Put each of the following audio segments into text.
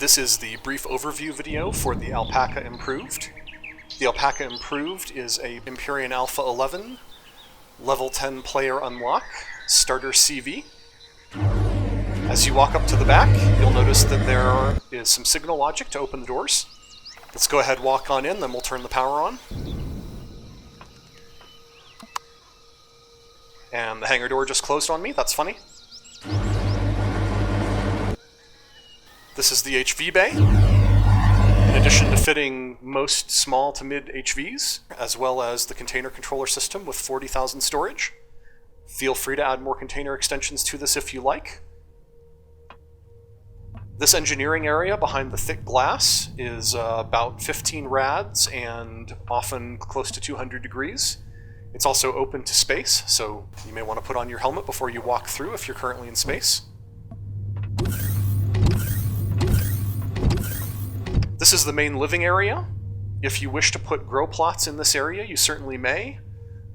This is the brief overview video for the Alpaca Improved. The Alpaca Improved is a Empyrion Alpha 11, level 10 player unlock, starter CV. As you walk up to the back, you'll notice that there is some signal logic to open the doors. Let's go ahead, walk on in, then we'll turn the power on. And the hangar door just closed on me, that's funny. This is the HV bay. In addition to fitting most small to mid HVs, as well as the container controller system with 40,000 storage. Feel free to add more container extensions to this if you like. This engineering area behind the thick glass is about 15 rads and often close to 200 degrees. It's also open to space, so you may want to put on your helmet before you walk through if you're currently in space. This is the main living area. If you wish to put grow plots in this area, you certainly may.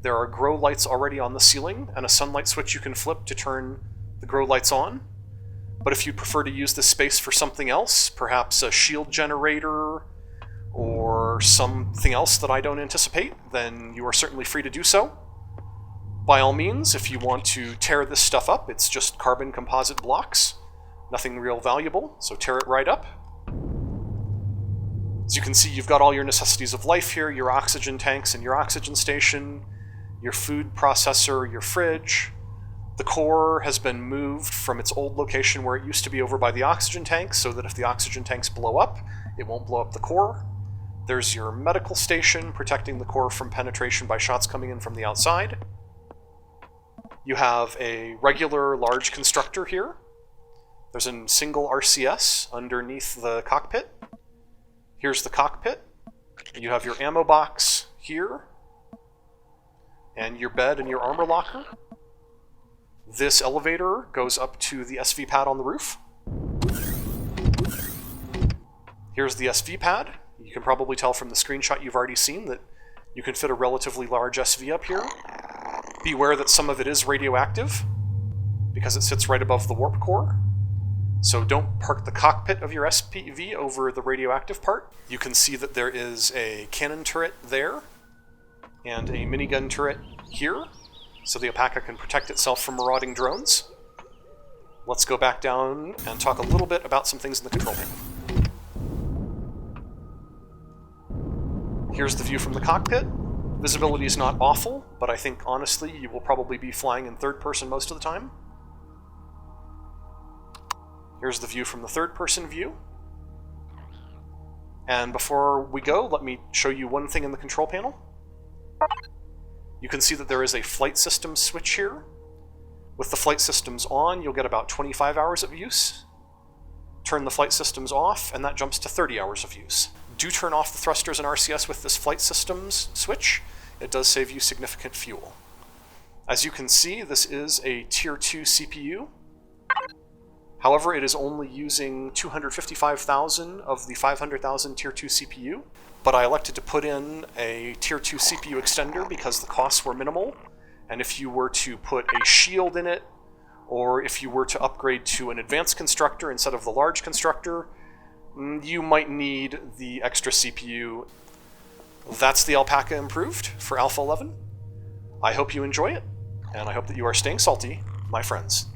There are grow lights already on the ceiling and a sunlight switch you can flip to turn the grow lights on. But if you'd prefer to use this space for something else, perhaps a shield generator or something else that I don't anticipate, then you are certainly free to do so. By all means, if you want to tear this stuff up, it's just carbon composite blocks. Nothing real valuable, so tear it right up. As you can see, you've got all your necessities of life here, your oxygen tanks and your oxygen station, your food processor, your fridge. The core has been moved from its old location where it used to be over by the oxygen tanks, so that if the oxygen tanks blow up, it won't blow up the core. There's your medical station, protecting the core from penetration by shots coming in from the outside. You have a regular large constructor here. There's a single RCS underneath the cockpit. Here's the cockpit. You have your ammo box here, and your bed and your armor locker. This elevator goes up to the SV pad on the roof. Here's the SV pad. You can probably tell from the screenshot you've already seen that you can fit a relatively large SV up here. Beware that some of it is radioactive, because it sits right above the warp core. So don't park the cockpit of your SPV over the radioactive part. You can see that there is a cannon turret there, and a minigun turret here, so the Alpaca can protect itself from marauding drones. Let's go back down and talk a little bit about some things in the control panel. Here's the view from the cockpit. Visibility is not awful, but I think honestly you will probably be flying in third person most of the time. Here's the view from the third-person view. And before we go, let me show you one thing in the control panel. You can see that there is a flight systems switch here. With the flight systems on, you'll get about 25 hours of use. Turn the flight systems off, and that jumps to 30 hours of use. Do turn off the thrusters and RCS with this flight systems switch. It does save you significant fuel. As you can see, this is a Tier 2 CPU. However, it is only using 255,000 of the 500,000 Tier 2 CPU, but I elected to put in a Tier 2 CPU extender because the costs were minimal, and if you were to put a shield in it, or if you were to upgrade to an advanced constructor instead of the large constructor, you might need the extra CPU. That's the Alpaca Improved for Alpha 11. I hope you enjoy it, and I hope that you are staying salty, my friends.